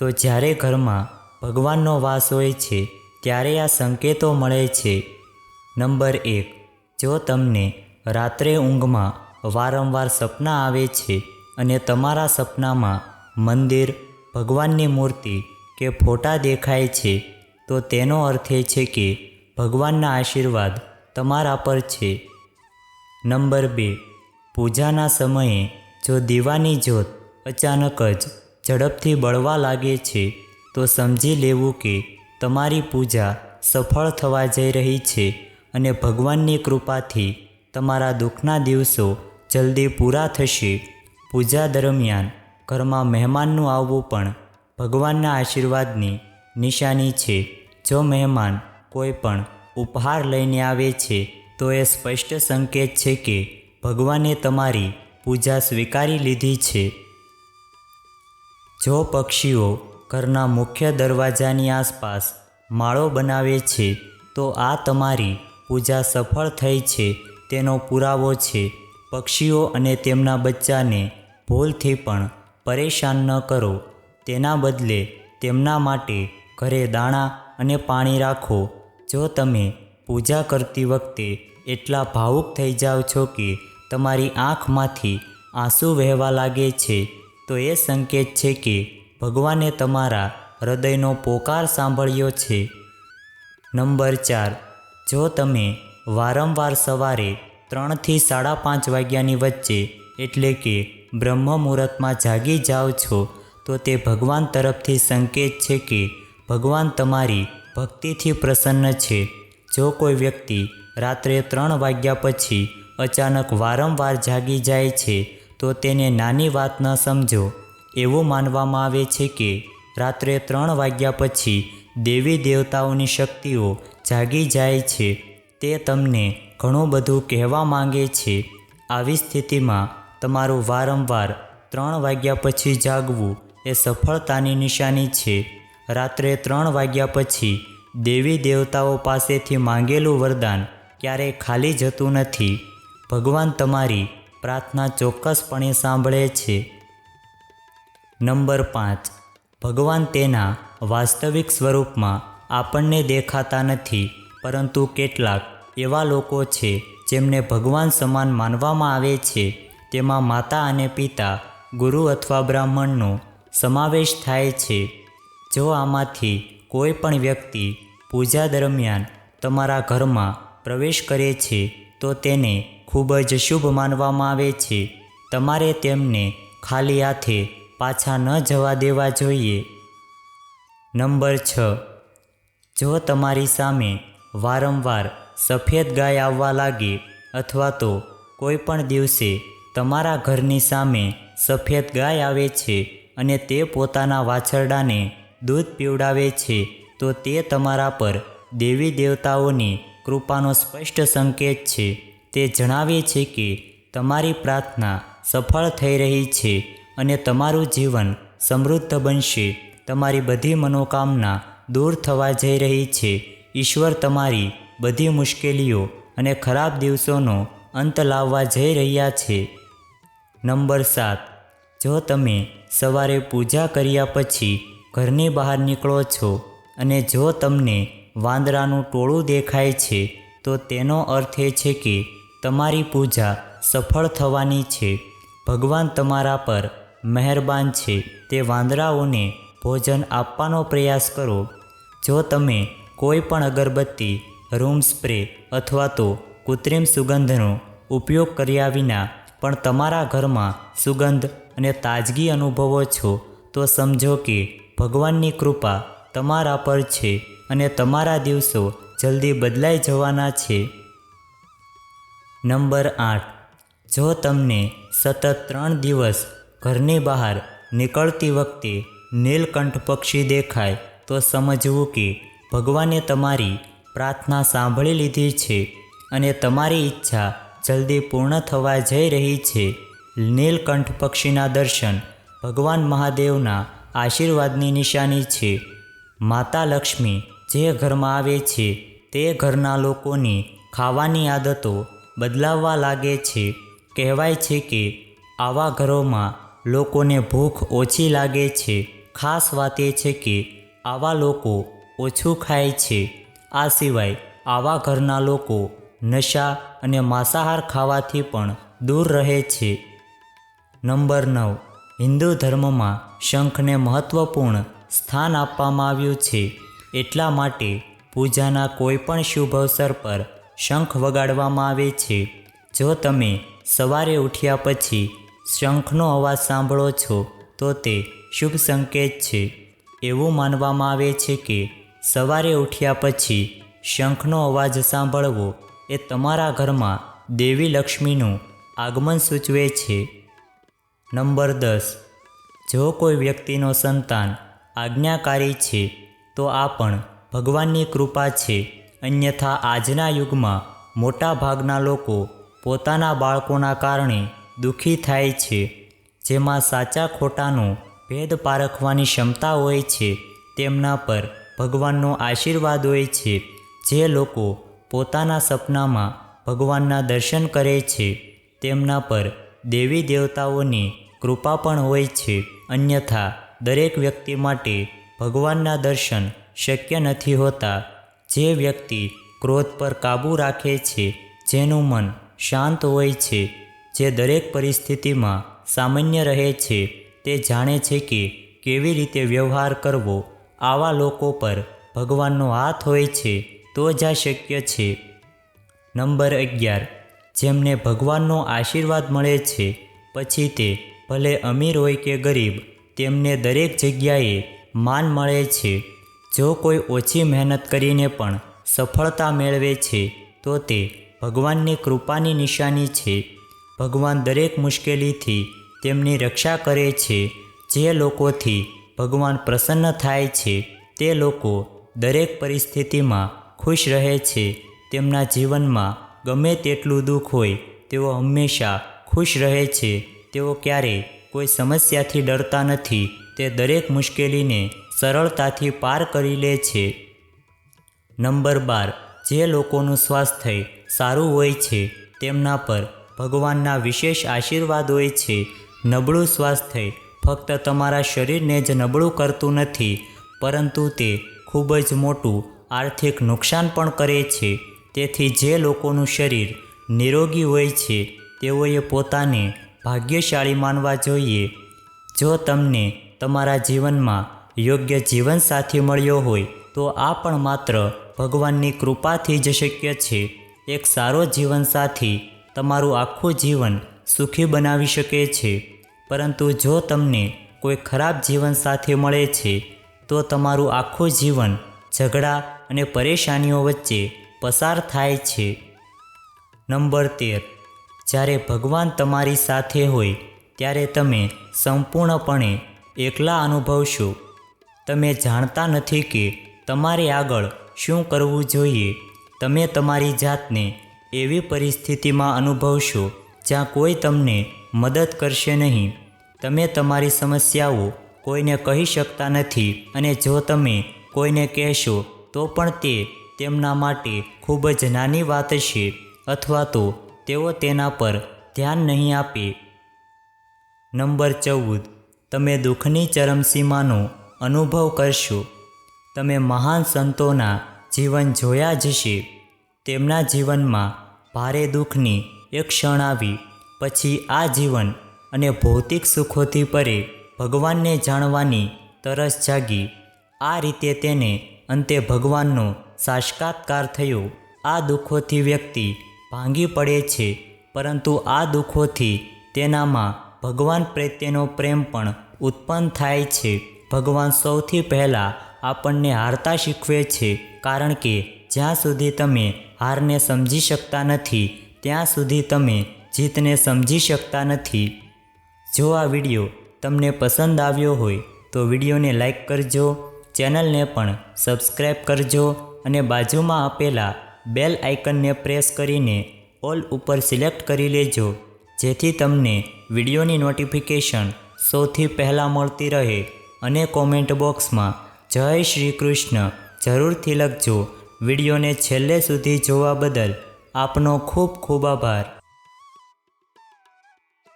તો જ્યારે ઘરમાં ભગવાનનો વાસ હોય છે ત્યારે આ સંકેતો મળે છે. નંબર 1, જો તમને રાત્રે ઊંઘમાં વારંવાર સપના આવે છે અને તમારા સપનામાં મંદિર, ભગવાનની મૂર્તિ કે ફોટા દેખાય છે, તો તેનો અર્થ એ છે કે ભગવાનના આશીર્વાદ તમારા પર છે. નંબર 2, પૂજાના સમયે જો દીવાની જ્યોત અચાનક જ ઝડપથી બળવા લાગે છે, તો સમજી લેવું કે તમારી પૂજા સફળ થવા જઈ રહી છે અને ભગવાનની કૃપાથી તમારા દુઃખના દિવસો જલ્દી પૂરા થશે. પૂજા દરમિયાન ઘરમાં મહેમાનનું આવવું પણ ભગવાનના આશીર્વાદની નિશાની છે. જો મહેમાન કોઈ પણ ઉપહાર લઈને આવે છે, તો એ સ્પષ્ટ સંકેત છે કે ભગવાને તમારી પૂજા સ્વીકારી લીધી છે. જો પક્ષીઓ ઘરના મુખ્ય દરવાજાની આસપાસ માળો બનાવે છે, તો આ તમારી પૂજા સફળ થઈ છે તેનો પુરાવો છે. પક્ષીઓ અને તેમના બચ્ચાને ભૂલથી પણ પરેશાન ન કરો. તેના બદલે તેમના માટે ઘરે દાણા અને પાણી રાખો. જો તમે પૂજા કરતી વખતે એટલા ભાવુક થઈ જાઓ છો કે તમારી આંખમાંથી આંસુ વહેવા લાગે છે, તો એ સંકેત છે કે ભગવાને તમારા હૃદયનો પોકાર સાંભળ્યો છે. નંબર 4, જો તમે વારંવાર સવારે 3 થી 5:30 વાગ્યાની વચ્ચે એટલે કે બ્રહ્મ મુહૂર્તમાં જાગી જાઓ છો, તો તે ભગવાન તરફથી સંકેત છે કે ભગવાન તમારી ભક્તિથી પ્રસન્ન છે. જો કોઈ વ્યક્તિ રાત્રે 3 વાગ્યા પછી અચાનક વારંવાર જાગી જાય છે, તો તેને નાની વાત ન સમજો. એવું માનવામાં આવે છે કે રાત્રે 3 વાગ્યા પછી દેવી દેવતાઓની શક્તિઓ જાગી જાય છે. તે તમને ઘણું બધું કહેવા માંગે છે. આવી સ્થિતિમાં તમારું વારંવાર 3 વાગ્યા પછી જાગવું એ સફળતાની નિશાની છે. રાત્રે 3 વાગ્યા પછી દેવી દેવતાઓ પાસેથી માંગેલું વરદાન ક્યારેય ખાલી જતું નથી. ભગવાન તમારી પ્રાર્થના ચોક્કસપણે સાંભળે છે. નંબર 5, ભગવાન તેના વાસ્તવિક સ્વરૂપમાં આપણને દેખાતા નથી, પરંતુ કેટલાક એવા લોકો છે જેમને ભગવાન સમાન માનવામાં આવે છે. તેમાં માતા અને પિતા, ગુરુ અથવા બ્રાહ્મણનો સમાવેશ થાય છે. જો આમાંથી કોઈ પણ વ્યક્તિ પૂજા દરમિયાન તમારા ઘરમાં પ્રવેશ કરે છે, તો તેને ખૂબ જ શુભ માનવામાં આવે છે. તમારે તેમને ખાલી હાથે પાછા ન જવા દેવા જોઈએ. નંબર 6, જો તમારી સામે વારંવાર સફેદ ગાય આવવા લાગે અથવા તો કોઈ પણ દિવસે તમારા ઘરની સામે સફેદ ગાય આવે છે અને તે પોતાના વાછરડાને દૂધ પીવડાવે છે, તો તે તમારા પર દેવી દેવતાઓની કૃપાનો સ્પષ્ટ સંકેત છે. તે જણાવે છે કે તમારી પ્રાર્થના સફળ થઈ રહી છે અને તમારું જીવન સમૃદ્ધ બનશે. તમારી બધી મનોકામના દૂર થવા જઈ રહી છે. ઈશ્વર તમારી બધી મુશ્કેલીઓ અને ખરાબ દિવસોનો અંત લાવવા જઈ રહ્યા છે. નંબર 7, જો તમે સવારે પૂજા કર્યા પછી ઘરની બહાર નીકળો છો અને જો તમને વાંદરાનું ટોળું દેખાય છે, તો તેનો અર્થ એ છે કે તમારી પૂજા સફળ થવાની છે. ભગવાન તમારા પર મહેરબાન છે. તે વાંદરાઓને ભોજન આપવાનો પ્રયાસ કરો. જો તમે કોઈ પણ અગરબત્તી, રૂમ સ્પ્રે અથવા તો કૃત્રિમ સુગંધનો ઉપયોગ કર્યા વિના પણ તમારા ઘરમાં સુગંધ અને તાજગી અનુભવો છો, તો સમજો કે ભગવાનની કૃપા તમારા પર છે અને તમારા દિવસો જલ્દી બદલાઈ જવાના છે. નંબર 8, જો તમને સતત 3 દિવસ ઘરની બહાર નીકળતી વખતે નીલકંઠ પક્ષી દેખાય, તો સમજવું કે ભગવાને તમારી પ્રાર્થના સાંભળી લીધી છે અને તમારી ઈચ્છા જલ્દી પૂર્ણ થવા જઈ રહી છે. નીલકંઠ પક્ષીના દર્શન ભગવાન મહાદેવના આશીર્વાદની નિશાની છે. માતા લક્ષ્મી જે ઘરમાં આવે છે, તે ઘરના લોકોની ખાવાની આદતો બદલાવવા લાગે છે. કહેવાય છે કે આવા ઘરોમાં લોકોને ભૂખ ઓછી લાગે છે ખાસ વાત એ છે કે આવા લોકો ઓછું ખાય છે. આ સિવાય આવા ઘરના લોકો નશા અને માંસાહાર ખાવાથી પણ દૂર રહે છે. નંબર 9. હિન્દુ ધર્મમાં શંખને મહત્વપૂર્ણ સ્થાન આપવામાં આવ્યું છે. એટલા માટે પૂજાના કોઈ પણ શુભ અવસર પર શંખ વગાડવામાં આવે છે. જો તમે સવારે ઉઠ્યા પછી શંખનો અવાજ સાંભળો છો તો તે શુભ સંકેત છે. એવું માનવામાં આવે છે કે સવારે ઉઠ્યા પછી શંખનો અવાજ સાંભળવો એ તમારા ઘરમાં દેવી લક્ષ્મીનું આગમન સૂચવે છે. નંબર 10. જો કોઈ વ્યક્તિનો સંતાન આજ્ઞાકારી છે તો આ પણ ભગવાનની કૃપા છે. અન્યથા આજના યુગમાં મોટા ભાગના લોકો પોતાના બાળકોના કારણે દુઃખી થાય છે. જેમાં સાચા ખોટાનો ભેદ પારખવાની ક્ષમતા હોય છે તેમના પર ભગવાનનો આશીર્વાદ હોય છે. જે લોકો પોતાના સપનામાં ભગવાનના દર્શન કરે છે તેમના પર દેવી દેવતાઓની કૃપા પણ હોય છે. અન્યથા દરેક વ્યક્તિ માટે ભગવાનના દર્શન શક્ય નથી હોતા. જે વ્યક્તિ ક્રોધ પર કાબૂ રાખે છે, જેનું મન શાંત હોય છે, જે દરેક પરિસ્થિતિમાં સામાન્ય રહે છે, તે જાણે છે કે કેવી રીતે વ્યવહાર કરવો. આવા લોકો પર ભગવાનનો હાથ હોય છે તો જ આ શક્ય છે. નંબર 11. જેમને ભગવાનનો આશીર્વાદ મળે છે પછી તે ભલે અમીર હોય કે ગરીબ, તેમને દરેક જગ્યાએ માન મળે છે. જો કોઈ ઓછી મહેનત કરીને પણ સફળતા મેળવે છે તો તે ભગવાનની કૃપાની નિશાની છે. ભગવાન દરેક મુશ્કેલીથી તેમની રક્ષા કરે છે. જે લોકોથી ભગવાન પ્રસન્ન થાય છે તે લોકો દરેક પરિસ્થિતિમાં ખુશ રહે છે. તેમના જીવનમાં ગમે તેટલું દુઃખ હોય તેઓ હંમેશા ખુશ રહે છે. તેઓ ક્યારેય કોઈ સમસ્યાથી ડરતા નથી. તે દરેક મુશ્કેલીને સરળતાથી પાર કરી લે છે. નંબર 12. જે લોકોનું સ્વાસ્થ્ય સારું હોય છે તેમના પર ભગવાનના વિશેષ આશીર્વાદ હોય છે. નબળું સ્વાસ્થ્ય ફક્ત તમારા શરીરને જ નબળું કરતું નથી, પરંતુ તે ખૂબ જ મોટું આર્થિક નુકસાન પણ કરે છે. તેથી જે લોકોનું શરીર નિરોગી હોય છે તેઓએ પોતાને ભાગ્યશાળી માનવા જોઈએ. જો તમને તમારા જીવનમાં યોગ્ય જીવનસાથી મળ્યો હોય તો આ પણ માત્ર ભગવાનની કૃપાથી જ શક્ય છે. એક સારો જીવનસાથી તમારું આખું જીવન સુખી બનાવી શકે છે. પરંતુ જો તમને કોઈ ખરાબ જીવનસાથી મળે છે તો તમારું આખું જીવન ઝઘડા અને પરેશાનીઓ વચ્ચે પસાર થાય છે. નંબર 13. જ્યારે ભગવાન તમારી સાથે હોય ત્યારે તમે સંપૂર્ણપણે એકલા અનુભવશો. તમે જાણતા નથી કે તમારે આગળ શું કરવું જોઈએ. તમે તમારી જાતને એવી પરિસ્થિતિમાં અનુભવશો જ્યાં કોઈ તમને મદદ કરશે નહીં. તમે તમારી સમસ્યાઓ કોઈને કહી શકતા નથી અને જો તમે કોઈને કહેશો તો પણ તે તેમના માટે ખૂબ જ નાની વાત છે અથવા તો તેઓ તેના પર ધ્યાન નહીં આપે. નંબર 14. તમે દુઃખની ચરમસીમાનો અનુભવ કરશો. તમે મહાન સંતોના જીવન જોયા જ છે. તેમના જીવનમાં ભારે દુઃખની એક ક્ષણ આવી પછી આ જીવન અને ભૌતિક સુખોથી પરે ભગવાનને જાણવાની તરસ જાગી. આ રીતે તેને અંતે ભગવાનનો સાક્ષાત્કાર થયો. આ દુઃખોથી વ્યક્તિ ભાંગી પડે છે, પરંતુ આ દુઃખોથી તેનામાં ભગવાન પ્રત્યેનો પ્રેમ પણ ઉત્પન્ન થાય છે. ભગવાન સૌથી પહેલાં આપણને હારતા શીખવે છે, કારણ કે જ્યાં સુધી તમે હારને સમજી શકતા નથી ત્યાં સુધી તમે જીતને સમજી શકતા નથી. જો આ વિડીયો તમને પસંદ આવ્યો હોય તો વિડીયોને લાઈક કરજો, ચેનલને પણ સબસ્ક્રાઈબ કરજો અને બાજુમાં આપેલા બેલ આઇકનને પ્રેસ કરીને ઓલ ઉપર સિલેક્ટ કરી લેજો, જેથી તમને વિડીયોની નોટિફિકેશન સૌથી પહેલાં મળતી રહે. અને કોમેન્ટ બોક્સમાં જય શ્રી કૃષ્ણ જરૂરથી લખજો. વિડીયોને છેલ્લે સુધી જોવા બદલ આપનો ખૂબ ખૂબ આભાર.